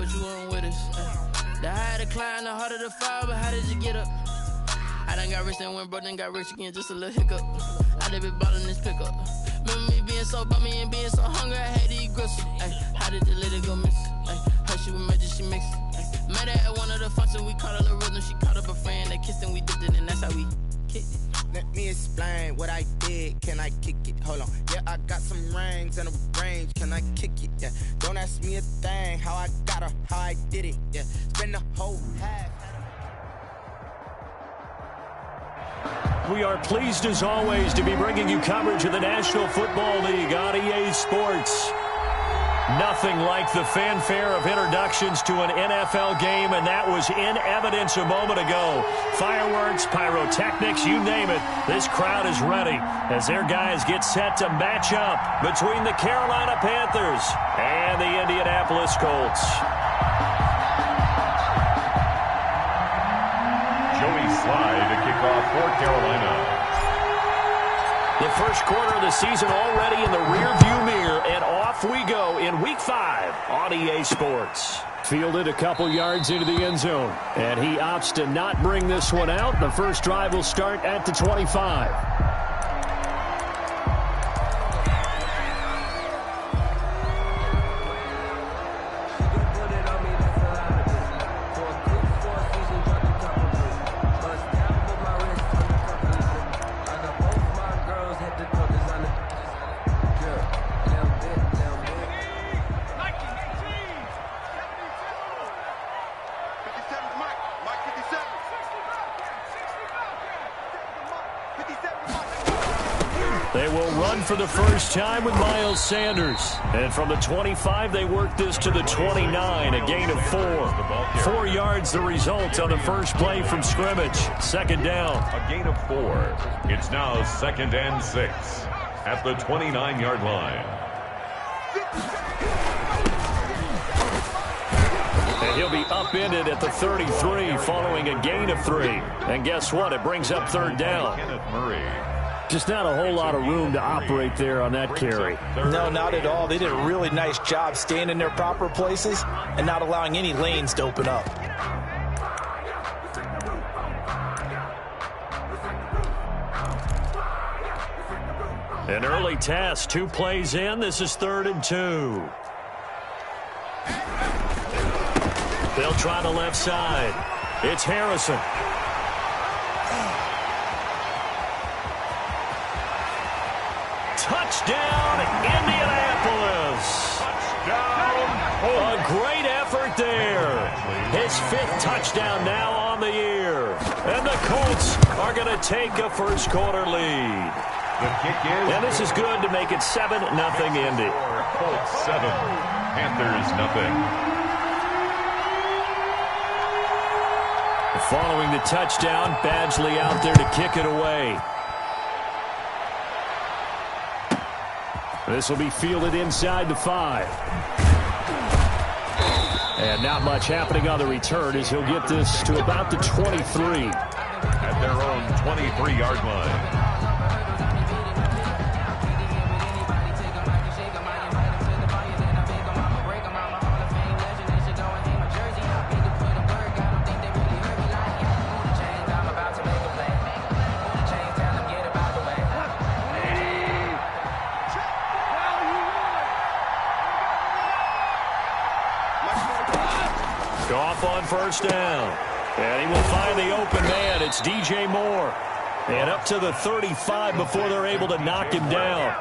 but you weren't with us. The higher the climb, the harder the fall, but how did you get up? I done got rich and went broke, then got rich again, just a little hiccup. I done been ballin' this pickup. Remember me being so bummy and being so hungry, I had to eat gristle. How did the lady go miss? Her she was major, she mixed. Met her at one of the functions, we caught a little rhythm. She caught up a friend, they kissed and we dipped it, and that's how we kicked it. Let me explain what I did. Can I kick it? Hold on. Yeah, I got some rings and a range. Can I kick it? Yeah. Don't ask me a thing. How I got her, how I did it. Yeah. Spend the whole half. We are pleased as always to be bringing you coverage of the National Football League on EA Sports. Nothing like the fanfare of introductions to an NFL game, and that was in evidence a moment ago. Fireworks, pyrotechnics, you name it. This crowd is ready as their guys get set to match up between the Carolina Panthers and the Indianapolis Colts. Joey Slye to kick off for Carolina. The first quarter of the season already in the rearview mirror, and off we go in Week 5 on EA Sports. Fielded a couple yards into the end zone, and he opts to not bring this one out. The first drive will start at the 25. They will run for the first time with Miles Sanders. And from the 25, they work this to the 29, a gain of 4. 4 yards the result on the first play from scrimmage. Second down. A gain of 4. It's now 2nd and 6 at the 29-yard line. And he'll be upended at the 33 following a gain of 3. And guess what? It brings up third down. Kenneth Murray. Just not a whole lot of room to operate there on that carry. No, not at all. They did a really nice job staying in their proper places and not allowing any lanes to open up. An early test, 2 plays in. This is 3rd and 2. They'll try the left side. It's Harrison. Touchdown, Indianapolis. Touchdown. A great effort there. His 5th touchdown now on the year. And the Colts are going to take a first quarter lead. The kick is. And this is good to make it 7-0 Indy. Colts 7, Panthers nothing. Following the touchdown, Badgley out there to kick it away. This will be fielded inside the 5. And not much happening on the return as he'll get this to about the 23. At their own 23-yard line. Off on first down. And he will find the open man. It's DJ Moore. And up to the 35 before they're able to knock him down.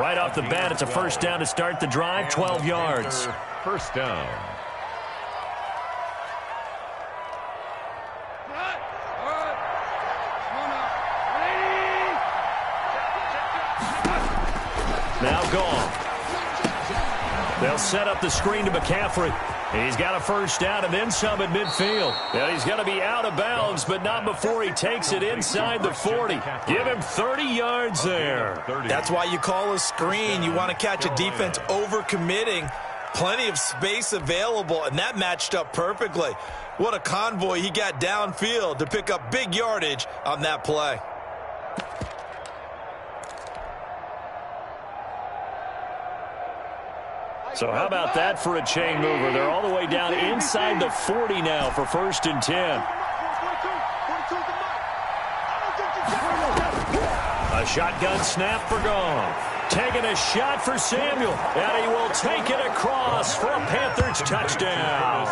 Right off the bat, it's a first down to start the drive, 12 yards. First down. Now gone. They'll set up the screen to McCaffrey. He's got a first down and then some at midfield. And he's going to be out of bounds, but not before he takes it inside the 40. Give him 30 yards there. That's why you call a screen. You want to catch a defense overcommitting. Plenty of space available, and that matched up perfectly. What a convoy he got downfield to pick up big yardage on that play. So how about that for a chain mover? They're all the way down inside the 40 now for 1st and 10. A shotgun snap for Goff. Taking a shot for Samuel, and he will take it across for a Panthers touchdown.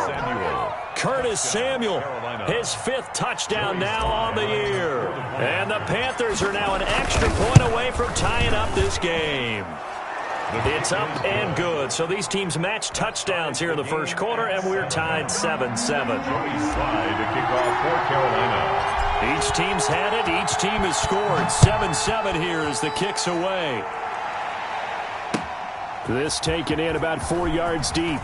Curtis Samuel, his 5th touchdown now on the year. And the Panthers are now an extra point away from tying up this game. It's up and good. So these teams match touchdowns here in the first quarter, and we're tied 7-7. Each team's had it. Each team has scored. 7-7 here as the kick's away. This taken in about 4 yards deep.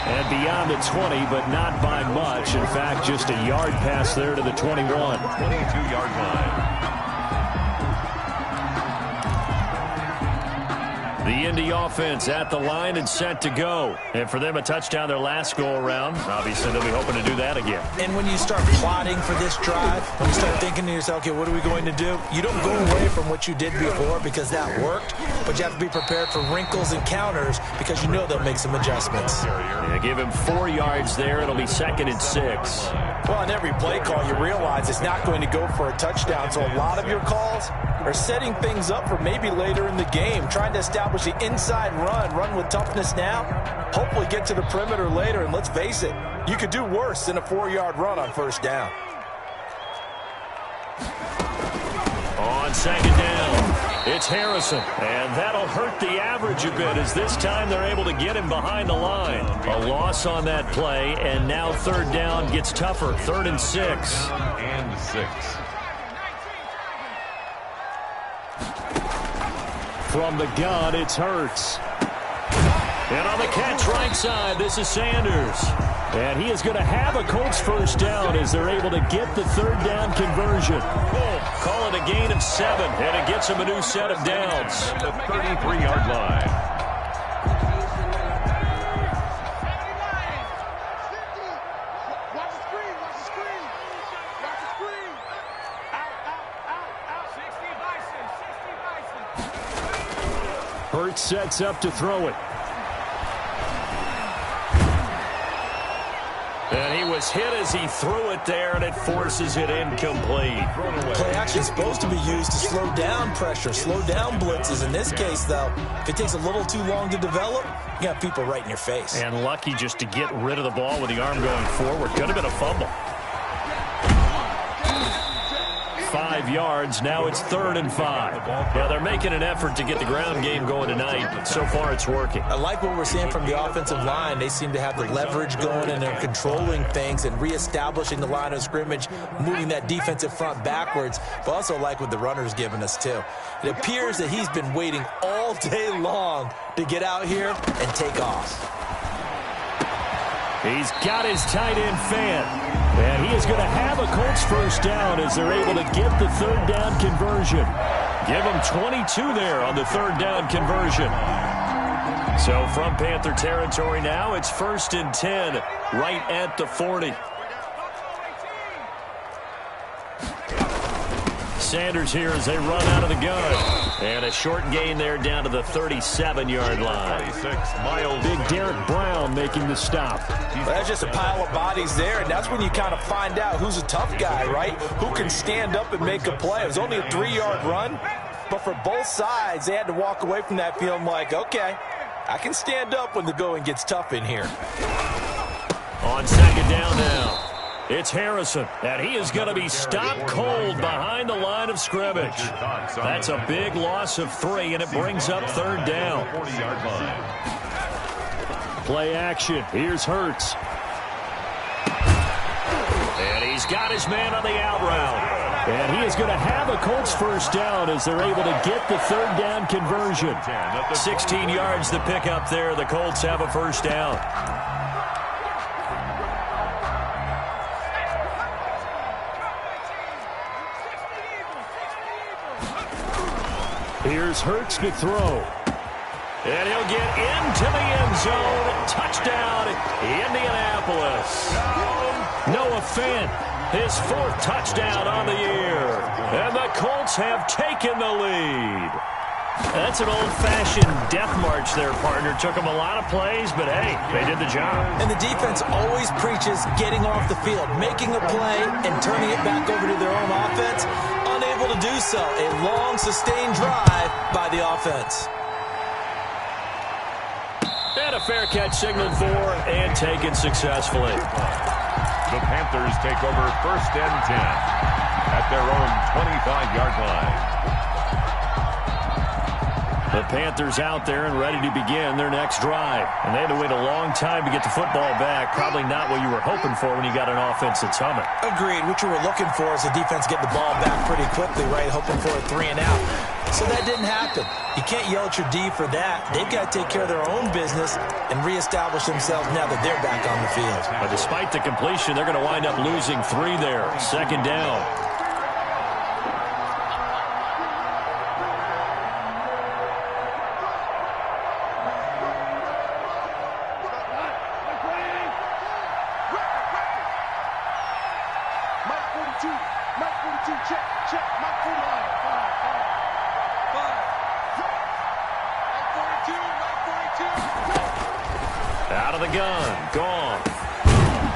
And beyond the 20, but not by much. In fact, just a yard pass there to the 21. 22-yard line. The Indy offense at the line and set to go. And for them, a touchdown their last go-around. Obviously, they'll be hoping to do that again. And when you start plotting for this drive, when you start thinking to yourself, okay, what are we going to do? You don't go away from what you did before because that worked, but you have to be prepared for wrinkles and counters because you know they'll make some adjustments. Yeah, give him 4 yards there. It'll be 2nd and 6. Well, on every play call, you realize it's not going to go for a touchdown, so a lot of your calls are setting things up for maybe later in the game, trying to establish the inside run with toughness now, hopefully get to the perimeter later, and let's face it, you could do worse than a 4-yard run on 1st down. On 2nd down, it's Harrison, and that'll hurt the average a bit as this time they're able to get him behind the line. A loss on that play, and now 3rd down gets tougher, 3rd and 6. And 6. From the gun, it's Hurts. And on the catch right side, this is Sanders. And he is going to have a Colts 1st down as they're able to get the 3rd down conversion. Call it a gain of 7, and it gets him a new set of downs. The 33-yard line. Hurts sets up to throw it. And he was hit as he threw it there, and it forces it incomplete. Play action is supposed to be used to slow down pressure, slow down blitzes. In this case, though, if it takes a little too long to develop, you got people right in your face. And lucky just to get rid of the ball with the arm going forward. Could have been a fumble. 5 yards. Now it's 3rd and 5. Yeah, they're making an effort to get the ground game going tonight. So far, it's working. I like what we're seeing from the offensive line. They seem to have the leverage going, and they're controlling things and reestablishing the line of scrimmage, moving that defensive front backwards. But also like what the runner's giving us, too. It appears that he's been waiting all day long to get out here and take off. He's got his tight end fan. And he is going to have a Colts 1st down as they're able to get the 3rd down conversion. Give him 22 there on the 3rd down conversion. So from Panther territory now, it's 1st and 10 right at the 40. Sanders here as they run out of the gun. And a short gain there down to the 37-yard line. Big Derek Brown making the stop. Well, that's just a pile of bodies there, and that's when you kind of find out who's a tough guy, right? Who can stand up and make a play. It was only a 3-yard run, but for both sides, they had to walk away from that feeling like, okay, I can stand up when the going gets tough in here. On 2nd down now. It's Harrison, and he is going to be stopped cold behind the line of scrimmage. That's a big loss of 3, and it brings up 3rd down. Play action. Here's Hurts. And he's got his man on the out route. And he is going to have a Colts 1st down as they're able to get the 3rd down conversion. 16 yards to pick up there. The Colts have a 1st down. Here's Hurts to throw. And he'll get into the end zone. Touchdown, Indianapolis. Noah Fant, his 4th touchdown on the year. And the Colts have taken the lead. That's an old-fashioned death march there, partner. Took them a lot of plays, but hey, they did the job. And the defense always preaches getting off the field, making a play, and turning it back over to their own offense. Unable to do so. A long, sustained drive by the offense. And a fair catch signaled for and taken successfully. The Panthers take over 1st and 10 at their own 25-yard line. The Panthers out there and ready to begin their next drive. And they had to wait a long time to get the football back. Probably not what you were hoping for when you got an offense that's humming. Agreed. What you were looking for is the defense get the ball back pretty quickly, right? Hoping for a 3-and-out. So that didn't happen. You can't yell at your D for that. They've got to take care of their own business and reestablish themselves now that they're back on the field. But despite the completion, they're going to wind up losing 3 there. 2nd down. Out of the gun. Gone.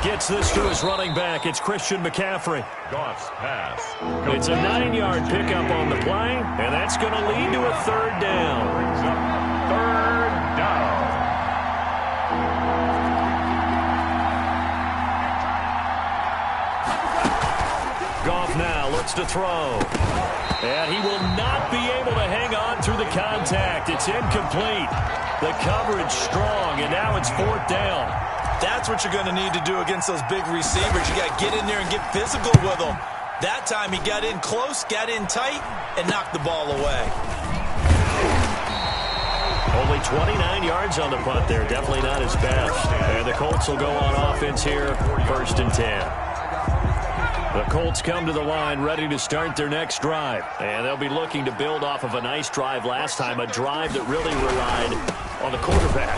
Gets this to his running back. It's Christian McCaffrey. Goff's pass. It's a 9-yard pickup on the play, and that's going to lead to a 3rd down. Brings up 3rd down. Goff now looks to throw. And he will not be able to hang on through the contact. It's incomplete. The coverage strong, and now it's 4th down. That's what you're going to need to do against those big receivers. You got to get in there and get physical with them. That time he got in close, got in tight, and knocked the ball away. Only 29 yards on the punt there. Definitely not his best. And the Colts will go on offense here, 1st and 10. The Colts come to the line ready to start their next drive. And they'll be looking to build off of a nice drive last time, a drive that really relied on the quarterback.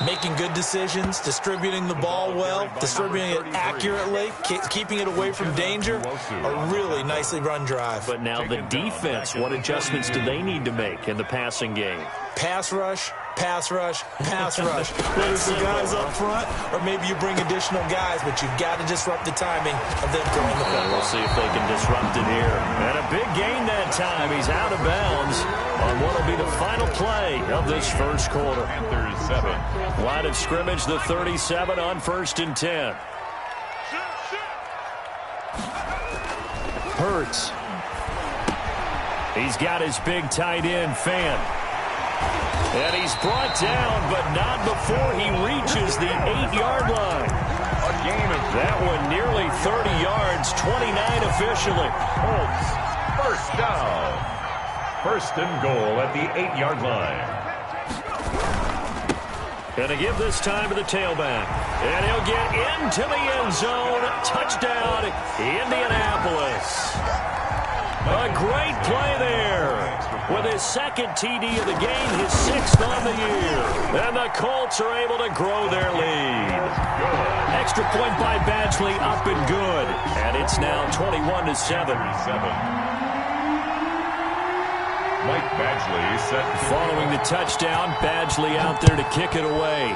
Making good decisions, distributing the ball well, distributing it accurately, keeping it away from danger. A really nicely run drive. But now the defense, what adjustments do they need to make in the passing game? Pass rush, pass rush, pass rush. Whether it's the guys up front or maybe you bring additional guys, but you've got to disrupt the timing of them throwing the football. We'll see if they can disrupt it here. And a big gain that time. He's out of bounds on what will be the final play of this first quarter. Panthers 7. Line of scrimmage, the 37 on 1st and 10. Hurts. He's got his big tight end, Fan. And he's brought down, but not before he reaches the 8-yard line. A gain of that one nearly 30 yards, 29 officially. Colts, 1st down. 1st and goal at the 8-yard line. Gonna give this time to the tailback. And he'll get into the end zone. Touchdown, Indianapolis. A great play there. With his 2nd TD of the game, his 6th on the year. And the Colts are able to grow their lead. Extra point by Badgley, up and good. And it's now 21-7. Mike Badgley set. Following the touchdown, Badgley out there to kick it away.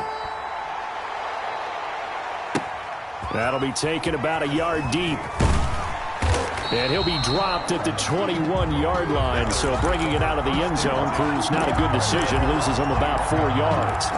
That'll be taken about a yard deep. And he'll be dropped at the 21-yard line, so bringing it out of the end zone proves not a good decision. Loses him about 4 yards.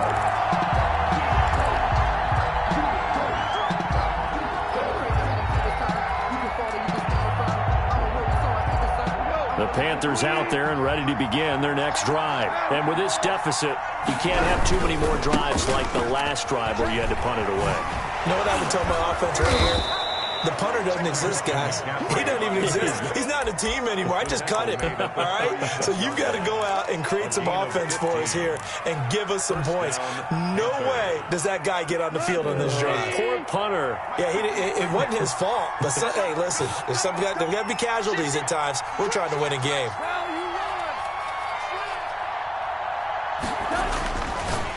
The Panthers out there and ready to begin their next drive. And with this deficit, you can't have too many more drives like the last drive where you had to punt it away. You know what I would tell my offense right here? The punter doesn't exist, guys. He doesn't even exist. He's not a team anymore. I just cut him, all right? So you've got to go out and create some offense for us here and give us some points. No way does that guy get on the field on this drive. Poor punter. Yeah, it wasn't his fault. But, hey, listen, there's got to be casualties at times. We're trying to win a game.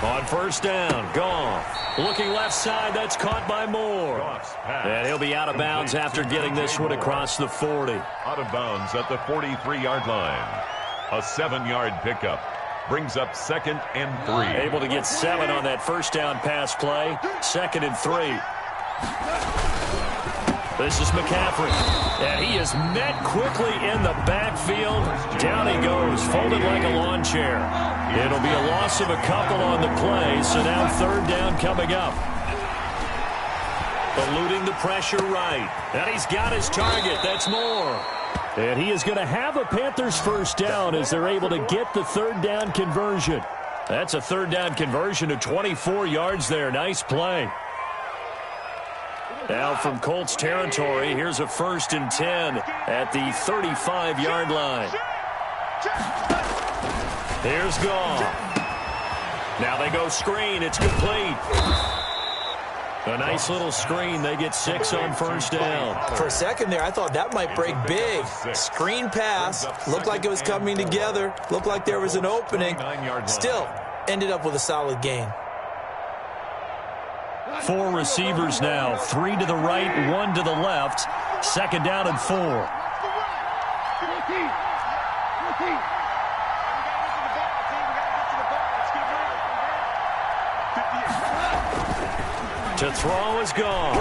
On 1st down, gone. Looking left side, that's caught by Moore. And he'll be out of bounds after getting this one across the 40. Out of bounds at the 43-yard line. A 7-yard pickup. Brings up 2nd and 3. Able to get 7 on that first down pass play. 2nd and 3. This is McCaffrey. And he is met quickly in the backfield. Down he goes, folded like a lawn chair. It'll be a loss of a couple on the play, so now 3rd down coming up. Eluding the pressure right. And he's got his target. That's Moore. And he is going to have a Panthers first down as they're able to get the 3rd down conversion. That's a 3rd down conversion of 24 yards there. Nice play. Now from Colts territory, here's a 1st and 10 at the 35-yard line. Here's Goff. Now they go screen. It's complete. A nice little screen. They get 6 on first down. For a second there, I thought that might break big. Screen pass. Looked like it was coming together. Looked like there was an opening. Still, ended up with a solid gain. 4 receivers now. 3 to the right, 1 to the left. 2nd down and 4. To throw is gone.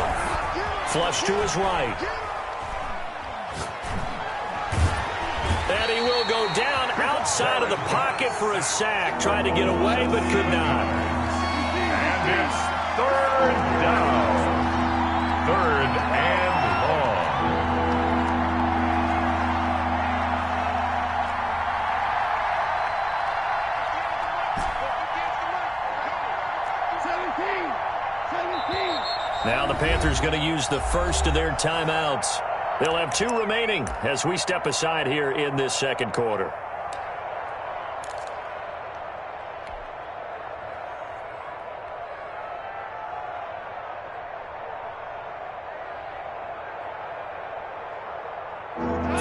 Flush to his right. And he will go down outside of the pocket for a sack. Tried to get away, but could not. And it's 3rd down. 3rd and long. Now the Panthers going to use the first of their timeouts. They'll have 2 remaining as we step aside here in this 2nd quarter.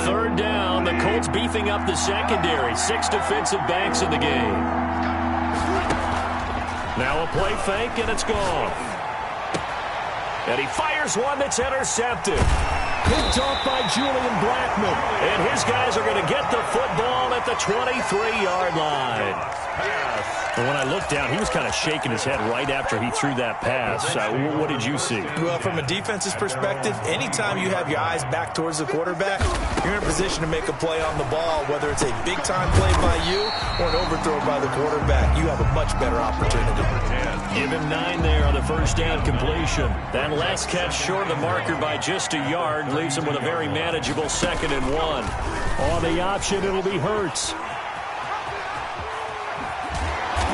Third down, the Colts beefing up the secondary. 6 defensive backs in the game. Now a play fake, and it's gone. And he fires one that's intercepted. Picked off by Julian Blackmon. And his guys are going to get the football at the 23-yard line. And when I looked down, he was kind of shaking his head right after he threw that pass. What did you see? Well, from a defense's perspective, anytime you have your eyes back towards the quarterback, you're in a position to make a play on the ball, whether it's a big-time play by you or an overthrow by the quarterback. You have a much better opportunity. Give him 9 there on the first down completion. That last catch short of the marker by just a yard leaves him with a very manageable 2nd and 1. On the option, it'll be Hurts.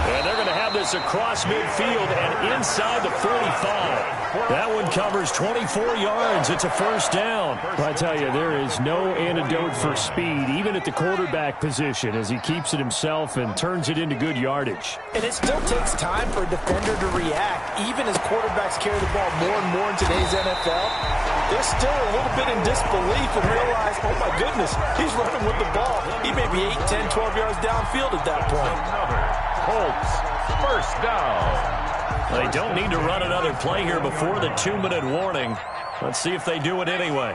And they're going to have this across midfield and inside the 45. That one covers 24 yards. It's a first down. I tell you, there is no antidote for speed, even at the quarterback position, as he keeps it himself and turns it into good yardage. And it still takes time for a defender to react. Even as quarterbacks carry the ball more and more in today's NFL, they're still a little bit in disbelief and realize, oh my goodness, he's running with the ball. He may be 8, 10, 12 yards downfield at that point. Colts, first down. They don't need to run another play here before the 2-minute warning. Let's see if they do it anyway.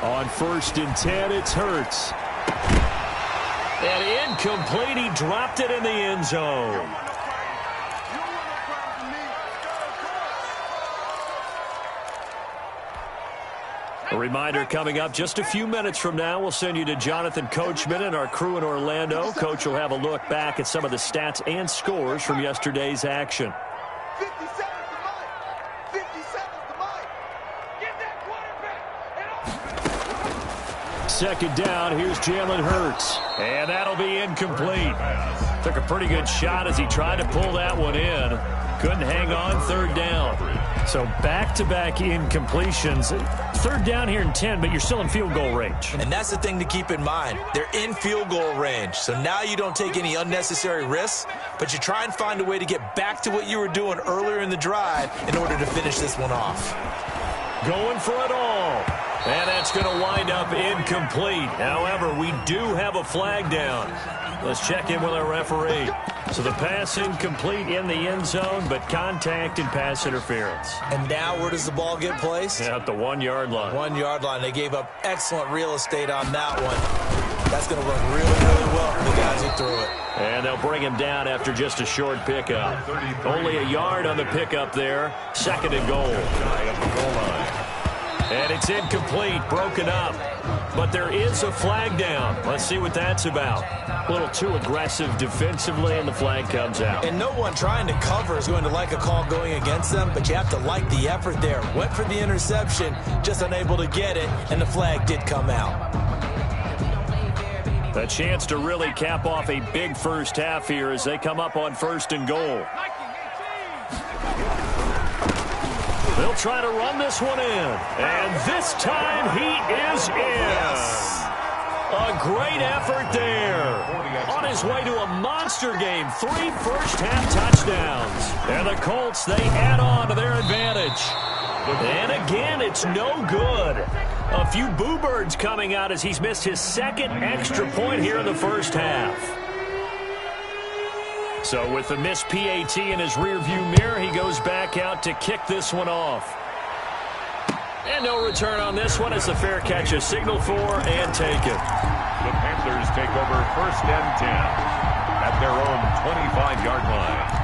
On 1st and 10, it's Hurts. And incomplete. He dropped it in the end zone. A reminder coming up just a few minutes from now, we'll send you to Jonathan Coachman and our crew in Orlando. Coach will have a look back at some of the stats and scores from yesterday's action. 57 to Mike. 57 to Mike. Get that quarterback. 2nd down, here's Jalen Hurts. And that'll be incomplete. Took a pretty good shot as he tried to pull that one in. Couldn't hang on, 3rd down. So back-to-back incompletions. 3rd down here in 10, but you're still in field goal range. And that's the thing to keep in mind. They're in field goal range. So now you don't take any unnecessary risks, but you try and find a way to get back to what you were doing earlier in the drive in order to finish this one off. Going for it all. And that's going to wind up incomplete. However, we do have a flag down. Let's check in with our referee. So the pass incomplete in the end zone, but contact and pass interference. And now where does the ball get placed? At the 1-yard line. 1-yard line. They gave up excellent real estate on that one. That's going to work really, really well for the guys who threw it. And they'll bring him down after just a short pickup. Only a yard on the pickup there. 2nd and goal. And it's incomplete, broken up. But there is a flag down. Let's see what that's about. A little too aggressive defensively, and the flag comes out. And no one trying to cover is going to like a call going against them, but you have to like the effort there. Went for the interception, just unable to get it, and the flag did come out. A chance to really cap off a big first half here as they come up on 1st and goal. They'll try to run this one in. And this time he is in. Yes. A great effort there. On his way to a monster game. 3 first-half touchdowns. And the Colts, they add on to their advantage. And again, it's no good. A few boo birds coming out as he's missed his 2nd extra point here in the first half. So with the missed PAT in his rearview mirror, he goes back out to kick this one off. And no return on this one as the fair catch is signaled for and taken. The Panthers take over 1st and 10 at their own 25-yard line.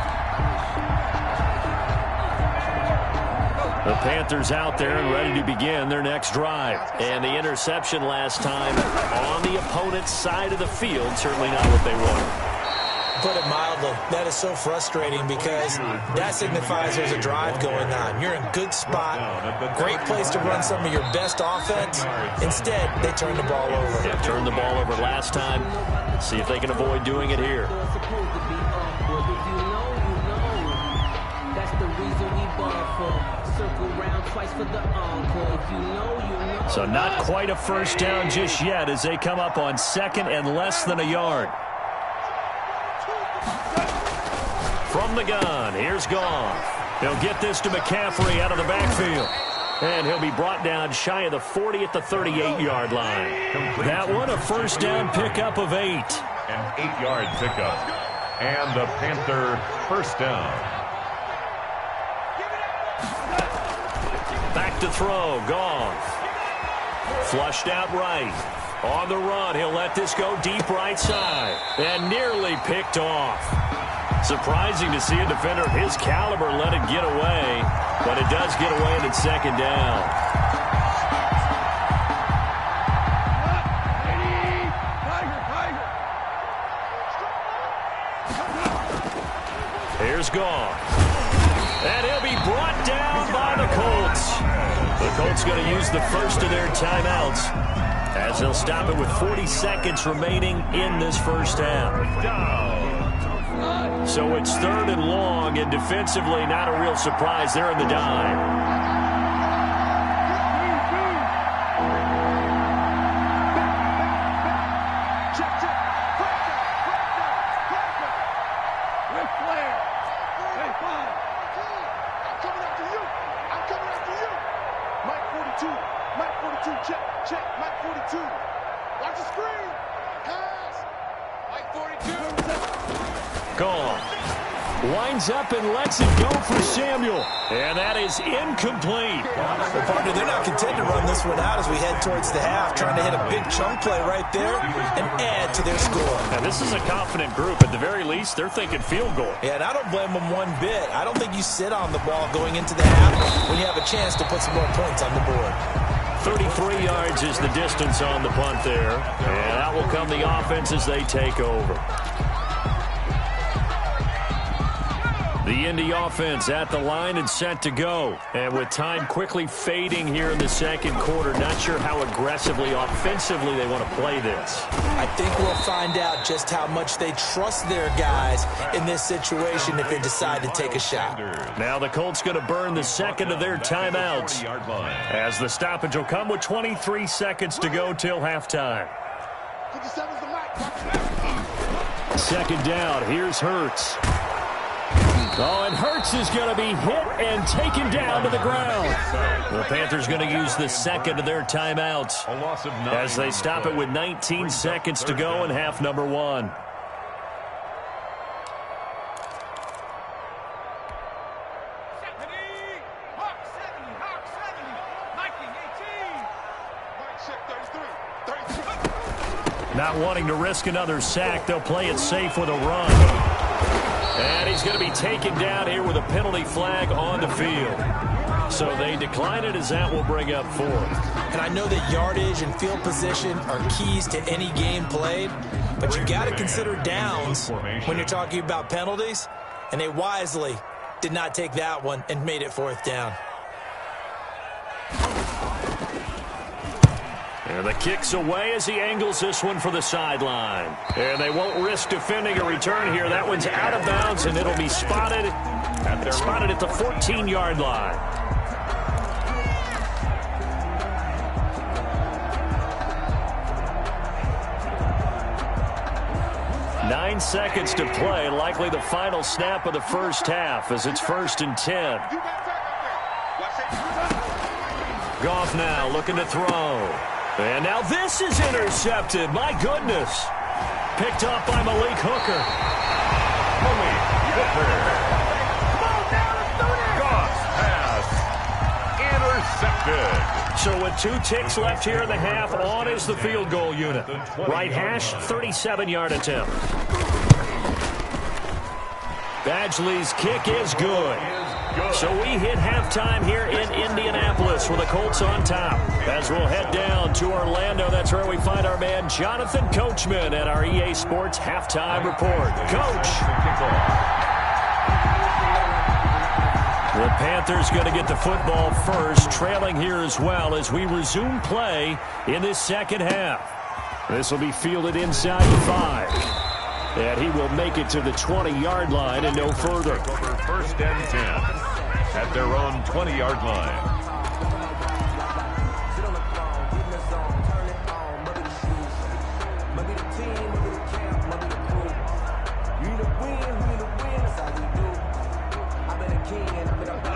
The Panthers out there and ready to begin their next drive. And the interception last time on the opponent's side of the field, certainly not what they wanted. Put it mildly, that is so frustrating because that signifies there's a drive going on. You're in a good spot, great place to run some of your best offense. Instead, they turn the ball over. Yeah, turned the ball over last time. See if they can avoid doing it here. So not quite a first down just yet as they come up on 2nd and less than a yard. From the gun, here's Goff. He'll get this to McCaffrey out of the backfield. And he'll be brought down shy of the 40 at the 38-yard line. That one, a first down pickup of 8. An 8-yard pickup. And the Panther first down. Back to throw, Goff. Flushed out right. On the run, he'll let this go deep right side. And nearly picked off. Surprising to see a defender of his caliber let it get away, but it does get away and it's 2nd down. Here's Goff. And he'll be brought down by the Colts. The Colts going to use the first of their timeouts as they'll stop it with 40 seconds remaining in this first half. So it's 3rd and long, and defensively not a real surprise. They're in the dime. Winds up and lets it go for Samuel. And that is incomplete. Well, partner, they're not content to run this one out as we head towards the half, trying to hit a big chunk play right there and add to their score. Now, this is a confident group. At the very least, they're thinking field goal. Yeah, and I don't blame them one bit. I don't think you sit on the ball going into the half when you have a chance to put some more points on the board. 33 yards is the distance on the punt there. And out will come the offense as they take over. The Indy offense at the line and set to go. And with time quickly fading here in the 2nd quarter, not sure how aggressively, offensively they want to play this. I think we'll find out just how much they trust their guys in this situation if they decide to take a shot. Now the Colts going to burn the 2nd of their timeouts as the stoppage will come with 23 seconds to go till halftime. 2nd down, here's Hurts. Oh, and Hurts is going to be hit and taken down to the ground. The Panthers going to use the 2nd of their timeouts as they stop it with 19 seconds to go in half number 1. Not wanting to risk another sack, they'll play it safe with a run. And he's going to be taken down here with a penalty flag on the field. So they decline it as that will bring up 4th. And I know that yardage and field position are keys to any game played, but you got to consider downs when you're talking about penalties, and they wisely did not take that one and made it 4th down. And the kick's away as he angles this one for the sideline. And they won't risk defending a return here. That one's out of bounds, and it'll be spotted at the 14-yard line. Nine seconds to play, likely the final snap of the first half as it's 1st and 10. Goff now looking to throw. And now this is intercepted. My goodness. Picked up by Malik Hooker. Goff's pass intercepted. So with 2 ticks left here in the half, on is the field goal unit. Right hash, 37-yard attempt. Badgley's kick is good. So we hit halftime here in Indianapolis with the Colts on top. As we'll head down to Orlando, that's where we find our man Jonathan Coachman at our EA Sports Halftime Report. Coach! The Panthers going to get the football first, trailing here as well as we resume play in this second half. This will be fielded inside the 5. And he will make it to the 20-yard line and no further. Over 1st and 10 at their own 20-yard line.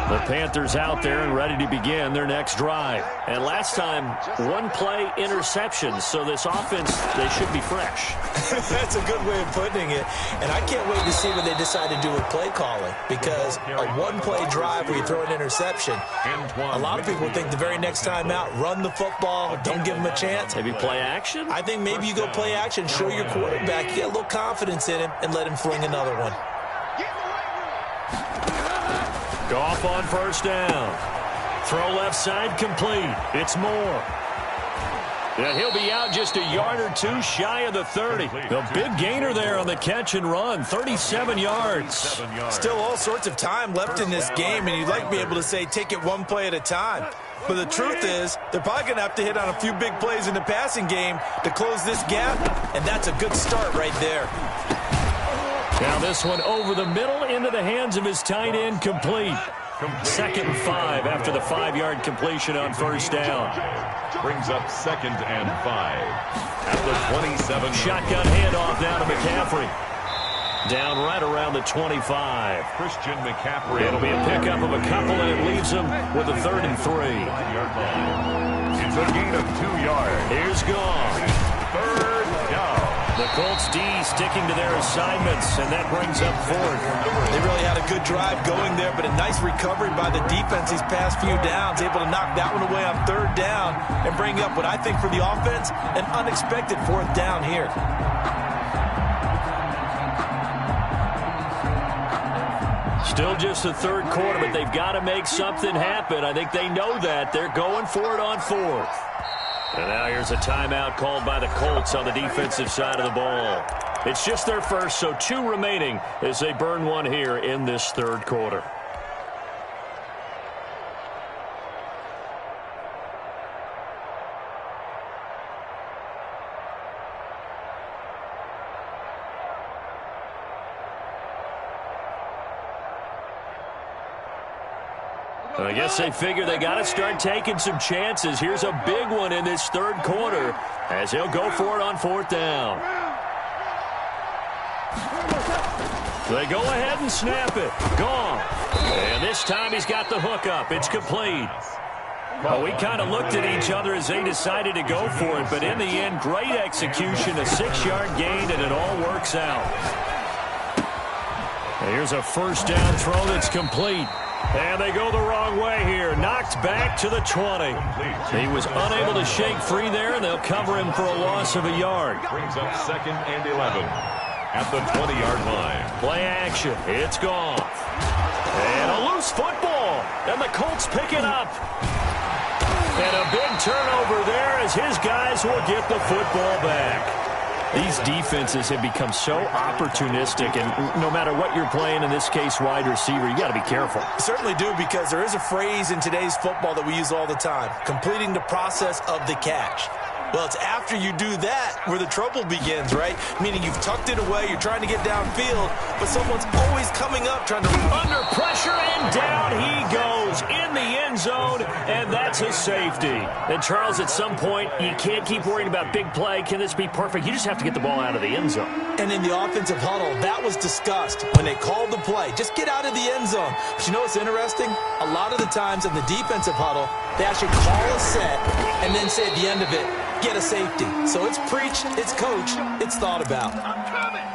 The Panthers out there and ready to begin their next drive. And last time, 1-play interceptions, so this offense, they should be fresh. That's a good way of putting it. And I can't wait to see what they decide to do with play calling, because a 1-play drive where you throw an interception, a lot of people think the very next time out, run the football, don't give them a chance. Maybe play action? I think maybe you go play action, show your quarterback, get a little confidence in him, and let him fling another one. Goff on 1st down. Throw left side complete. It's Moore. And he'll be out just a yard or 2 shy of the 30. The big gainer there on the catch and run, 37 yards. Still all sorts of time left in this game, and you'd like to be able to say take it 1 play at a time. But the truth is, they're probably going to have to hit on a few big plays in the passing game to close this gap, and that's a good start right there. Now this one over the middle into the hands of his tight end, complete. 2nd and 5 after the 5-yard completion on 1st down. Brings up 2nd and 5 at the 27. Shotgun handoff down to McCaffrey. Down right around the 25. Christian McCaffrey. It'll be a pickup of a couple, and it leaves him with a 3rd and 3. It's a gain of 2 yards. Here's Goff. 3rd down. The Colts D sticking to their assignments, and that brings up 4th. They really had a good drive going there, but a nice recovery by the defense these past few downs, able to knock that one away on 3rd down and bring up what I think for the offense, an unexpected 4th down here. Still just the 3rd quarter, but they've got to make something happen. I think they know that. They're going for it on 4th. And now here's a timeout called by the Colts on the defensive side of the ball. It's just their first, so 2 remaining as they burn one here in this 3rd quarter. I guess they figure they got to start taking some chances. Here's a big one in this 3rd quarter as he'll go for it on 4th down. They go ahead and snap it. Gone. And this time he's got the hook up. It's complete. Well, we kind of looked at each other as they decided to go for it, but in the end, great execution, a 6-yard gain, and it all works out. And here's a 1st down throw that's complete. And they go the wrong way here. Knocked back to the 20. He was unable to shake free there, and they'll cover him for a loss of a yard. Brings up 2nd and 11 at the 20-yard line. Play action. It's gone. And a loose football. And the Colts pick it up. And a big turnover there as his guys will get the football back. These defenses have become so opportunistic, and no matter what you're playing, in this case wide receiver, you got to be careful. Certainly do, because there is a phrase in today's football that we use all the time, completing the process of the catch. Well, it's after you do that where the trouble begins, right? Meaning you've tucked it away, you're trying to get downfield, but someone's always coming up trying to... Under pressure, and down he goes in the end zone, and that's a safety. And, Charles, at some point, you can't keep worrying about big play. Can this be perfect? You just have to get the ball out of the end zone. And in the offensive huddle, that was discussed when they called the play. Just get out of the end zone. But you know what's interesting? A lot of the times in the defensive huddle, they actually call a set and then say at the end of it, get a safety. So it's preached, it's coached, it's thought about. I'm coming!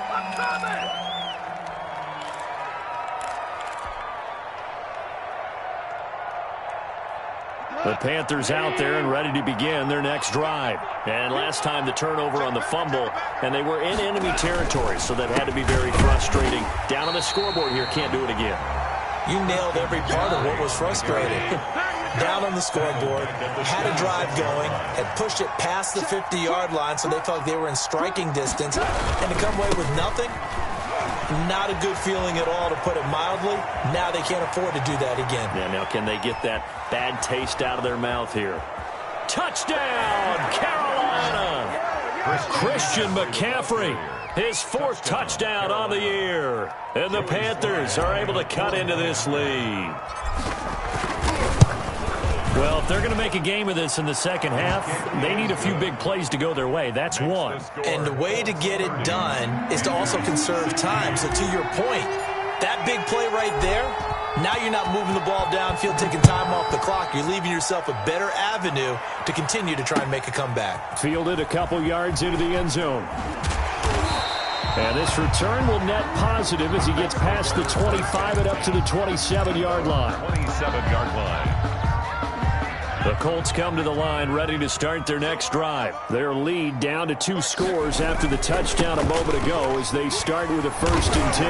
The Panthers out there and ready to begin their next drive. And last time the turnover on the fumble, and they were in enemy territory, so that had to be very frustrating. Down on the scoreboard here, can't do it again. You nailed every part of what was frustrating. Down on the scoreboard, had a drive going, had pushed it past the 50-yard line, so they felt like they were in striking distance, and to come away with nothing, not a good feeling at all, to put it mildly. Now they can't afford to do that again. Yeah, now can they get that bad taste out of their mouth here? Touchdown, Carolina! Christian McCaffrey, his 4th touchdown on the year. And the Panthers are able to cut into this lead. Well, if they're going to make a game of this in the second half, they need a few big plays to go their way. That's one. And the way to get it done is to also conserve time. So to your point, that big play right there, now you're not moving the ball downfield, taking time off the clock. You're leaving yourself a better avenue to continue to try and make a comeback. Fielded a couple yards into the end zone. And this return will net positive as he gets past the 25 and up to the 27-yard line. 27-yard line. The Colts come to the line ready to start their next drive. Their lead down to 2 scores after the touchdown a moment ago as they start with a 1st and 10.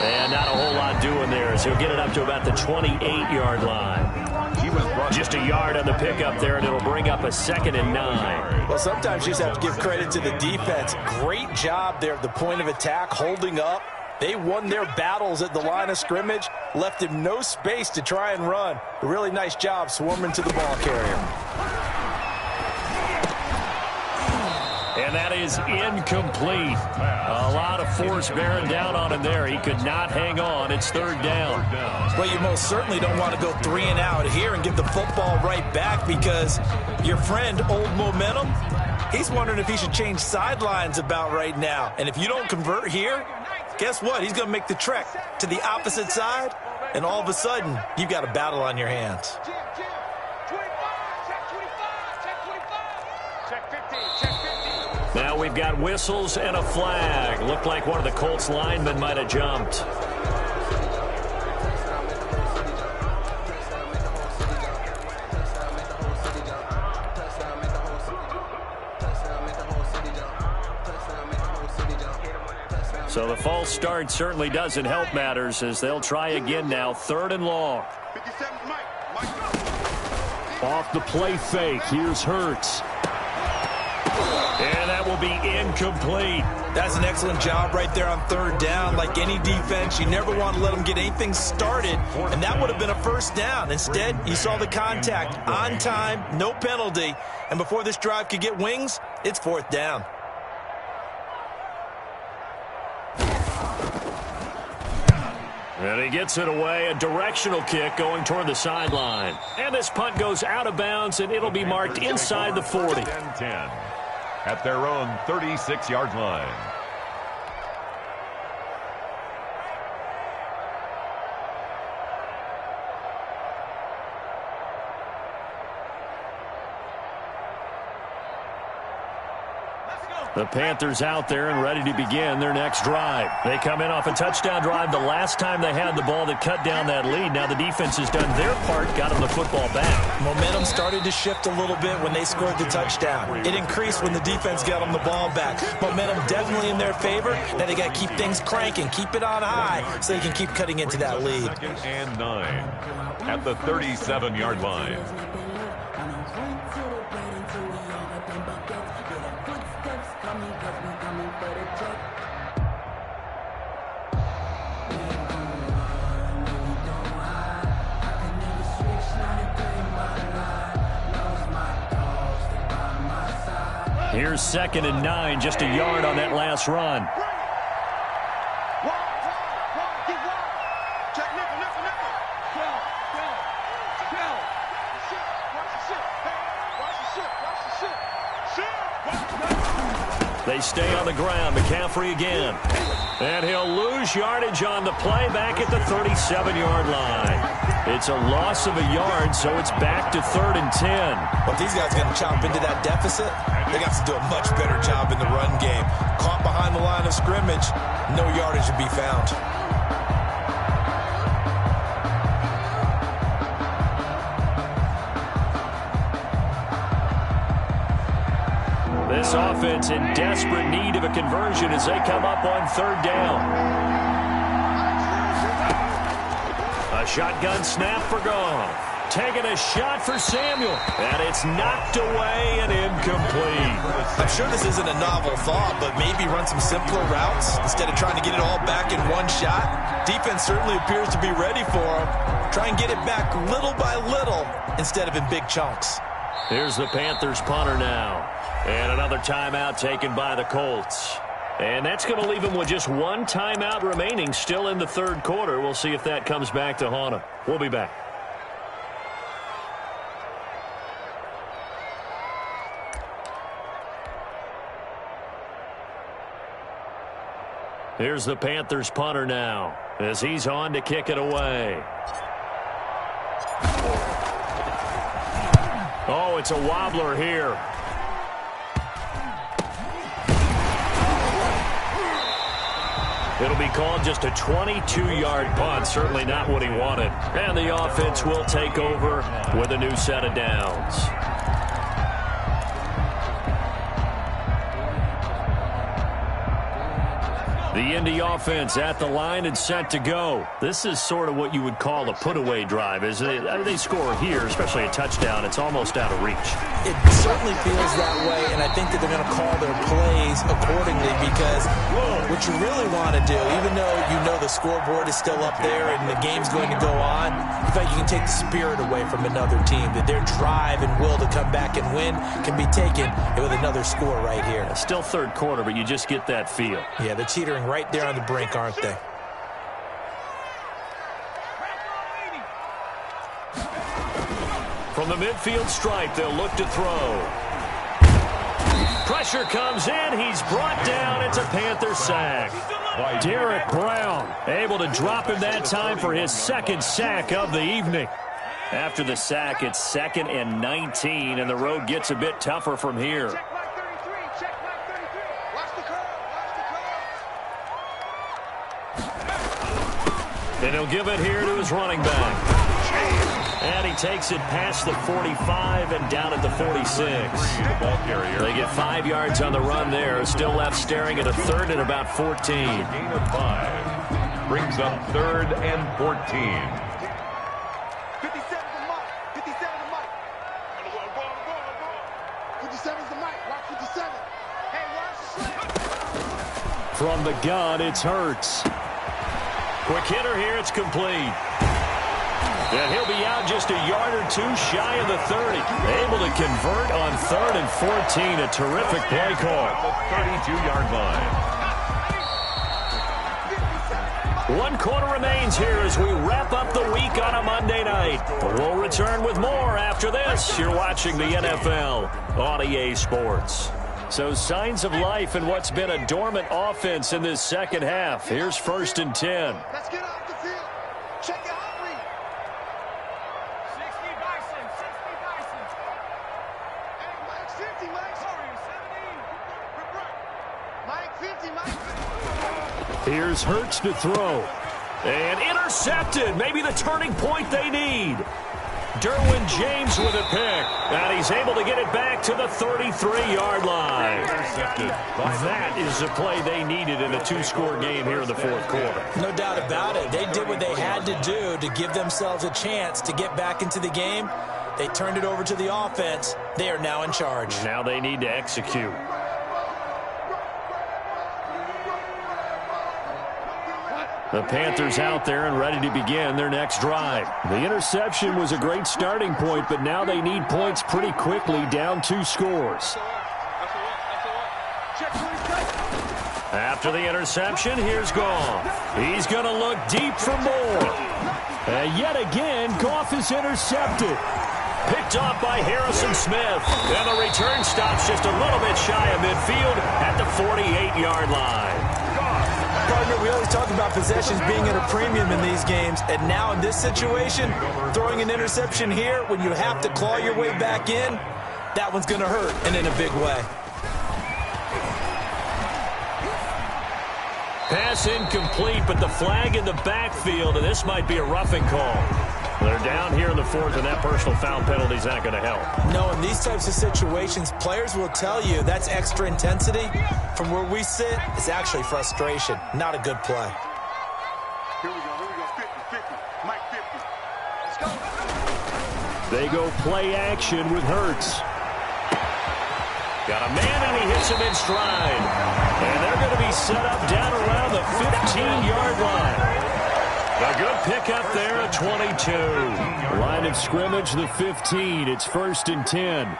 And not a whole lot doing there as he'll get it up to about the 28-yard line. Just a yard on the pickup there, and it'll bring up a 2nd and 9. Well, sometimes you just have to give credit to the defense. Great job there at the point of attack, holding up. They won their battles at the line of scrimmage, left him no space to try and run. A really nice job swarming to the ball carrier. And that is incomplete. A lot of force bearing down on him there. He could not hang on. It's 3rd down. Well, you most certainly don't want to go 3 and out here and give the football right back, because your friend, Old Momentum, he's wondering if he should change sidelines about right now. And if you don't convert here, guess what? He's going to make the trek to the opposite side, and all of a sudden, you've got a battle on your hands. Now we've got whistles and a flag. Looked like one of the Colts linemen might have jumped. So the false start certainly doesn't help matters as they'll try again now. 3rd and long. Off the play fake. Here's Hurts. And that will be incomplete. That's an excellent job right there on 3rd down. Like any defense, you never want to let them get anything started, and that would have been a 1st down. Instead, you saw the contact on time, no penalty, and before this drive could get wings, it's 4th down. And he gets it away, a directional kick going toward the sideline. And this punt goes out of bounds, and it'll be marked inside the 40. 10 at their own 36-yard line. The Panthers out there and ready to begin their next drive. They come in off a touchdown drive the last time they had the ball that cut down that lead. Now the defense has done their part, got them the football back. Momentum started to shift a little bit when they scored the touchdown. It increased when the defense got them the ball back. Momentum definitely in their favor. Now they got to keep things cranking, keep it on high so they can keep cutting into that lead. 2nd and 9 at the 37-yard line. Here's 2nd and 9, just a yard on that last run. They stay on the ground. McCaffrey again. And he'll lose yardage on the play back at the 37-yard line. It's a loss of a yard, so it's back to 3rd and 10. Well, if these guys are going to chop into that deficit, they got to do a much better job in the run game. Caught behind the line of scrimmage, no yardage to be found. This offense in desperate need of a conversion as they come up on 3rd down. A shotgun snap for Goff. Taking a shot for Samuel. And it's knocked away and incomplete. I'm sure this isn't a novel thought, but maybe run some simpler routes instead of trying to get it all back in one shot. Defense certainly appears to be ready for him. Try and get it back little by little instead of in big chunks. Here's the Panthers punter now. And another timeout taken by the Colts. And that's going to leave them with just one timeout remaining still in the 3rd quarter. We'll see if that comes back to haunt them. We'll be back. Here's the Panthers punter now as he's on to kick it away. Oh, it's a wobbler here. It'll be called just a 22-yard punt. Certainly not what he wanted. And the offense will take over with a new set of downs. The Indy offense at the line and set to go. This is sort of what you would call a put-away drive, isn't it? They score here, especially a touchdown. It's almost out of reach. It certainly feels that way, and I think that they're going to call their plays accordingly because what you really want to do, even though you know the scoreboard is still up there and the game's going to go on, you feel like you can take the spirit away from another team, that their drive and will to come back and win can be taken with another score right here. Still 3rd quarter, but you just get that feel. Yeah, they're teetering right there on the brink, aren't they? From the midfield stripe, they'll look to throw. Pressure comes in. He's brought down. It's a Panther sack. Derek Brown able to drop him that time for his 2nd sack of the evening. After the sack, it's 2nd and 19, and the road gets a bit tougher from here. And he'll give it here to his running back. And he takes it past the 45 and down at the 46. They get 5 yards on the run there. Still left staring at a 3rd and about 14. Gain of 5 brings up 3rd and 14. 57's the mic. 57's the mic. 57's the mic. Watch 57. Hey, watch the slip. From the gun, it's Hurts. Quick hitter here. It's complete. And he'll be out just a yard or 2 shy of the 30. Able to convert on 3rd and 14. A terrific play call. At the 32-yard line. 1 quarter remains here as we wrap up the week on a Monday night. We'll return with more after this. You're watching the NFL on EA Sports. So signs of life in what's been a dormant offense in this 2nd half. Here's 1st and 10. Let's get off the field. Check your heart rate. 60 Bison. 60 Bison. Hey, Mike, 50, Mike. Sorry, 17. Here's Hurts to throw. And intercepted. Maybe the turning point they need. Derwin James with a pick. And he's able to get it back to the 33-yard line. Intercepted. That is the play they needed in a two-score game here in the fourth quarter. No doubt about it. They did what they had to do to give themselves a chance to get back into the game. They turned it over to the offense. They are now in charge. Now they need to execute. The Panthers out there and ready to begin their next drive. The interception was a great starting point, but now they need points pretty quickly, down 2 scores. After the interception, here's Goff. He's going to look deep for more. And yet again, Goff is intercepted. Picked off by Harrison Smith. And the return stops just a little bit shy of midfield at the 48-yard line. Partner, we always talk about possessions being at a premium in these games, and now in this situation, throwing an interception here when you have to claw your way back in, that one's going to hurt, and in a big way. Pass incomplete, but the flag in the backfield, and this might be a roughing call. They're down here in the fourth, and that personal foul penalty is not going to help. No, in these types of situations, players will tell you that's extra intensity. From where we sit, it's actually frustration, not a good play. Here we go, 50-50, Mike 50. Let's go. They go play action with Hurts. Got a man, and he hits him in stride. And they're going to be set up down around the 15-yard line. A good pickup there at 22. Line of scrimmage, the 15. It's 1st and 10.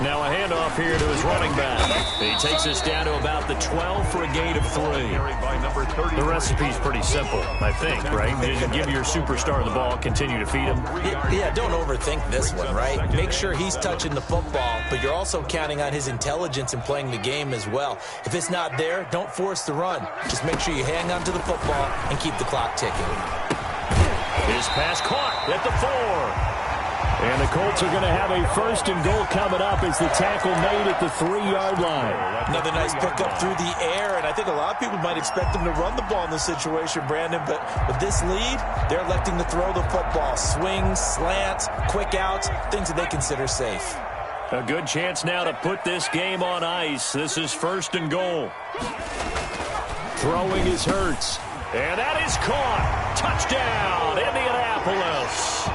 Now a handoff here to his running back. He takes us down to about the 12 for a gain of 3. The recipe's pretty simple, I think, right? Just give your superstar the ball, continue to feed him. Yeah, don't overthink this one, right? Make sure he's touching the football, but you're also counting on his intelligence in playing the game as well. If it's not there, don't force the run. Just make sure you hang on to the football and keep the clock ticking. His pass caught at the 4. And the Colts are going to have a 1st and goal coming up as the tackle made at the 3-yard line. Another nice pickup through the air, and I think a lot of people might expect them to run the ball in this situation, Brandon, but with this lead, they're electing to throw the football. Swings, slants, quick outs, things that they consider safe. A good chance now to put this game on ice. This is 1st and goal. Throwing is Hurts. And that is caught. Touchdown, Indianapolis.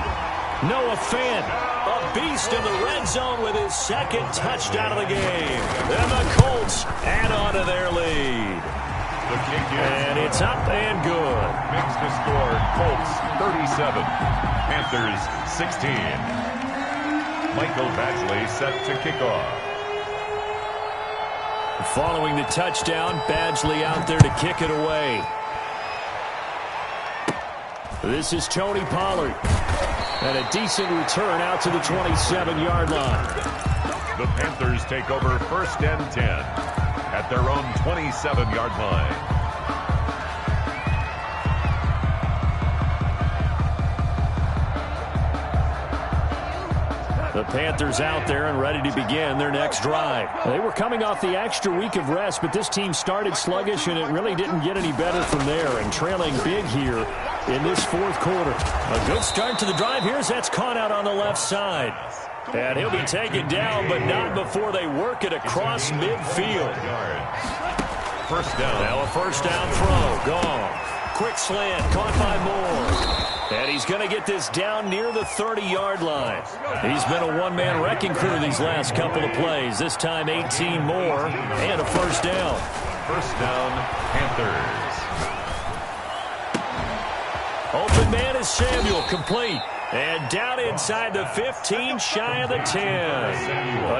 Noah Fant, a beast in the red zone with his 2nd touchdown of the game. And the Colts add on to their lead. The kick is and it's up and good. Makes the score Colts 37, Panthers 16. Michael Badgley set to kick off. Following the touchdown, Badgley out there to kick it away. This is Tony Pollard. And a decent return out to the 27-yard line. The Panthers take over 1st and 10 at their own 27-yard line. The Panthers out there and ready to begin their next drive. They were coming off the extra week of rest, but this team started sluggish, and it really didn't get any better from there, and trailing big here in this fourth quarter. A good start to the drive here as that's caught out on the left side. And he'll be taken down, but not before they work it across midfield. 1st down. Now a 1st down throw. Gone. Quick slant. Caught by Moore. And he's going to get this down near the 30-yard line. He's been a one-man wrecking crew these last couple of plays. This time 18 more and a 1st down. 1st down, Panthers. Open man is Samuel, complete. And down inside the 15, shy of the 10.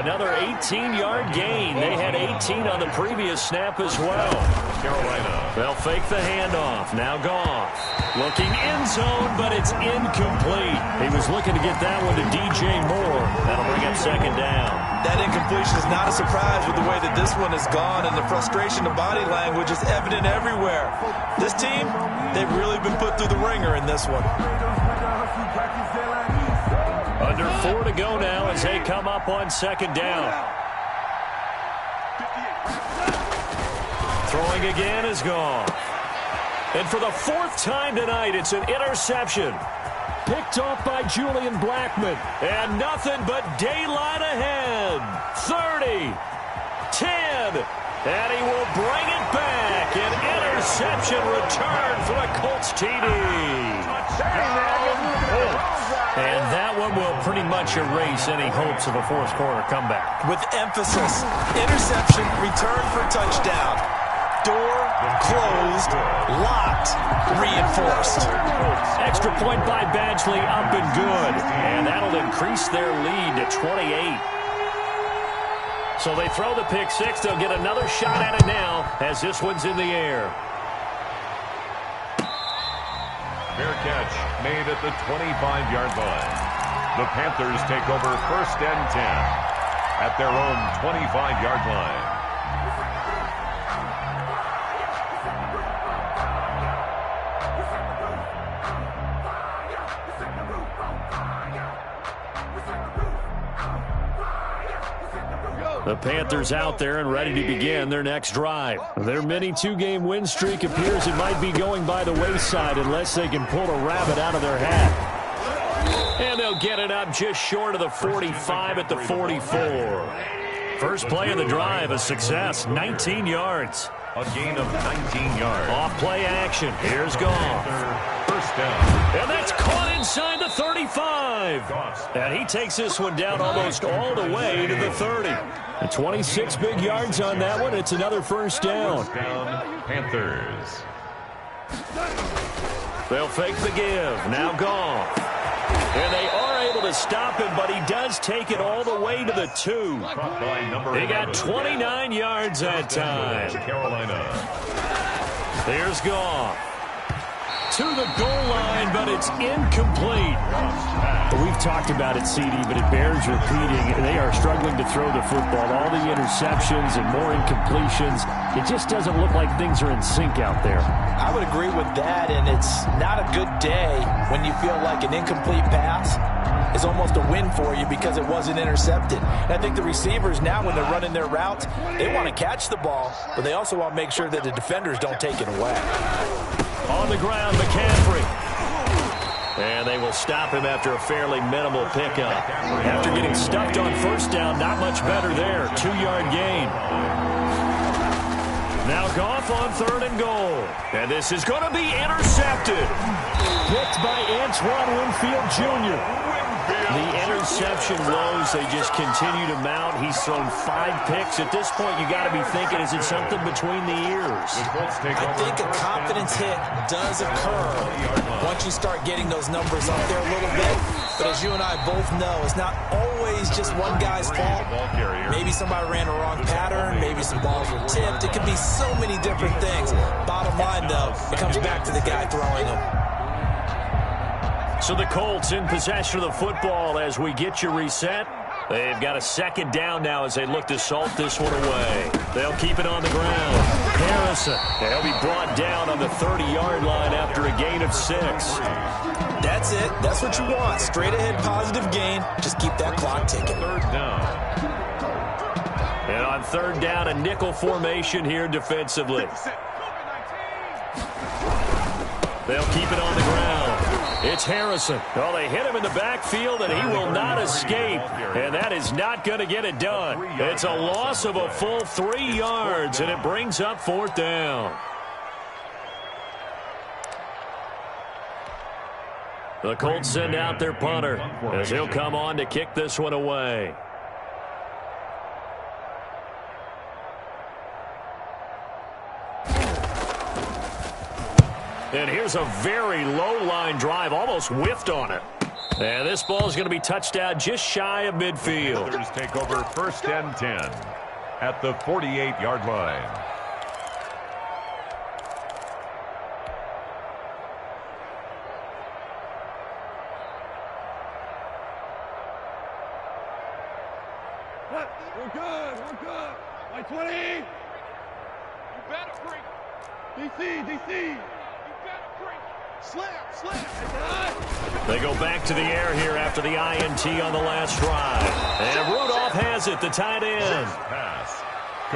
Another 18-yard gain. They had 18 on the previous snap as well. Carolina. They'll fake the handoff. Now Goff. Looking end zone, but it's incomplete. He was looking to get that one to DJ Moore. That'll bring up 2nd down. That incompletion is not a surprise with the way that this one has gone, and the frustration of body language is evident everywhere. This team, they've really been put through the ringer in this one. Under 4 to go now as they come up on 2nd down. Throwing again is gone. And for the fourth time tonight, it's an interception. Picked off by Julian Blackmon. And nothing but daylight ahead. 30, 10, and he will bring it back. An interception return for the Colts TD. And that one will pretty much erase any hopes of a fourth quarter comeback. With emphasis, interception, return for touchdown. Door closed, locked, reinforced. Extra point by Badgley, up and good. And that'll increase their lead to 28. So they throw the pick six. They'll get another shot at it now as this one's in the air. Fair catch made at the 25-yard line. The Panthers take over 1st and 10 at their own 25-yard line. The Panthers out there and ready to begin their next drive. Their mini two-game win streak appears it might be going by the wayside unless they can pull a rabbit out of their hat. And they'll get it up just short of the 45 at the 44. First play of the drive, a success, 19 yards. A gain of 19 yards. Off play action. Here's Goff. First down. And that's caught inside the 35. And he takes this one down almost all the way to the 30. 26 big yards on that one. It's another first down. First down, Panthers. They'll fake the give. Now Goff. And they are able to stop him, but he does take it all the way to the 2. He got 29 yards that time. Carolina. There's Goff. To the goal line, but it's incomplete. We've talked about it, CD, but it bears repeating. They are struggling to throw the football. All the interceptions and more incompletions. It just doesn't look like things are in sync out there. I would agree with that, and it's not a good day when you feel like an incomplete pass is almost a win for you because it wasn't intercepted. And I think the receivers now, when they're running their routes, they want to catch the ball, but they also want to make sure that the defenders don't take it away. On the ground, McCaffrey. And they will stop him after a fairly minimal pickup. After getting stuffed on first down, not much better there. 2-yard gain. Now Goff on 3rd and goal. And this is going to be intercepted. Picked by Antoine Winfield Jr. The interception woes, they just continue to mount. He's thrown 5 picks. At this point, you got to be thinking, is it something between the ears? I think a confidence hit does occur once you start getting those numbers up there a little bit. But as you and I both know, it's not always just one guy's fault. Maybe somebody ran a wrong pattern. Maybe some balls were tipped. It could be so many different things. Bottom line, though, it comes back to the guy throwing them. So the Colts in possession of the football as we get you reset. They've got a 2nd down now as they look to salt this one away. They'll keep it on the ground. Harrison. They'll be brought down on the 30-yard line after a gain of 6. That's it. That's what you want. Straight ahead positive gain. Just keep that clock ticking. 3rd down. And on 3rd down, a nickel formation here defensively. They'll keep it on the ground. It's Harrison. Well, they hit him in the backfield, and he will not escape. And that is not going to get it done. It's a loss of a full 3 yards, and it brings up 4th down. The Colts send out their punter as he'll come on to kick this one away. And here's a very low-line drive, almost whiffed on it. And this ball is going to be touched out just shy of midfield. Panthers take over 1st and 10 at the 48-yard line. We're good. Like 20. You better bring. DC. Slap. They go back to the air here after the INT on the last drive. And Rudolph has it, the tight end. Pass.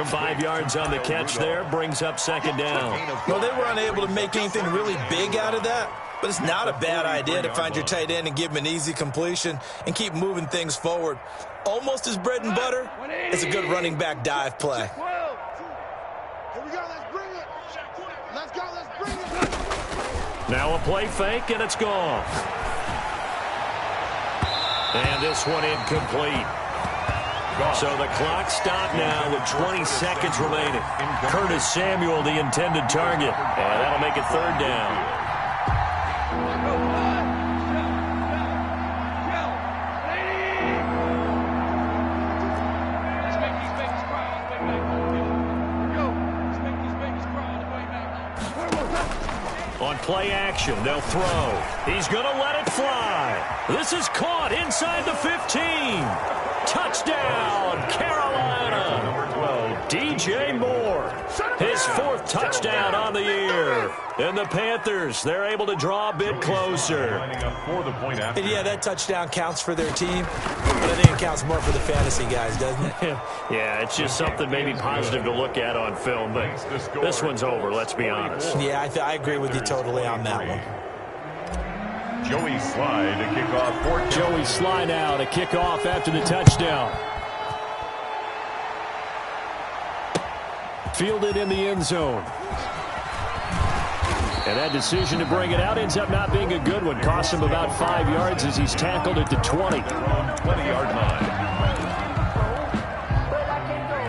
5 yards on the catch there, brings up second down. Well, they were unable to make anything really big out of that, but it's not a bad idea to find your tight end and give him an easy completion and keep moving things forward. Almost as bread and butter as a good running back dive play. Here we go, let's bring it. Let's go, let's bring it. Now a play fake, and it's gone. And this one incomplete. So the clock stopped now with 20 seconds remaining. Curtis Samuel, the intended target. And that'll make it third down. On play action, they'll throw. He's going to let it fly. This is caught inside the 15. Touchdown, Carolina. Number 12, DJ Moore. His 4th touchdown on the year. And the Panthers, they're able to draw a bit closer. And yeah, that touchdown counts for their team, but I think it counts more for the fantasy guys, doesn't it? Yeah, it's just something maybe positive to look at on film, but this one's over, let's be honest. Yeah, I agree with you totally on that one. Joey Sly to kick off. Joey Sly now to kick off after the touchdown. Fielded in the end zone. And that decision to bring it out ends up not being a good one. Cost him about 5 yards as he's tackled at the 20. 20-yard line.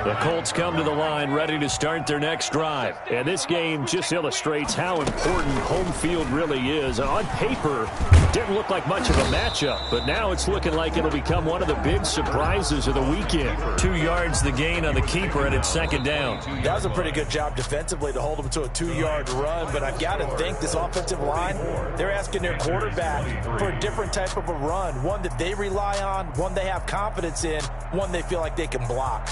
The Colts come to the line ready to start their next drive. And this game just illustrates how important home field really is. On paper, it didn't look like much of a matchup, but now it's looking like it'll become one of the big surprises of the weekend. 2 yards the gain on the keeper, and it's second down. That was a pretty good job defensively to hold him to a 2-yard run, but I've got to think this offensive line, they're asking their quarterback for a different type of a run, one that they rely on, one they have confidence in, one they feel like they can block.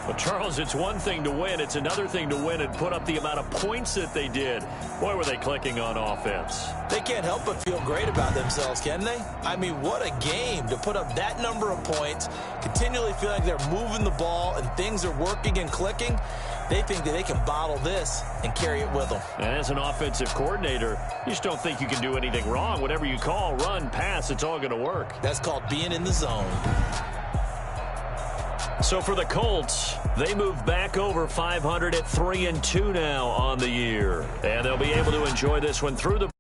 Well, Charles, it's one thing to win. It's another thing to win and put up the amount of points that they did. Boy, were they clicking on offense. They can't help but feel great about themselves, can they? I mean, what a game to put up that number of points, continually feel like they're moving the ball and things are working and clicking. They think that they can bottle this and carry it with them. And as an offensive coordinator, you just don't think you can do anything wrong. Whatever you call, run, pass, it's all going to work. That's called being in the zone. So for the Colts, they move back over 500 at 3-2 now on the year. And they'll be able to enjoy this one through the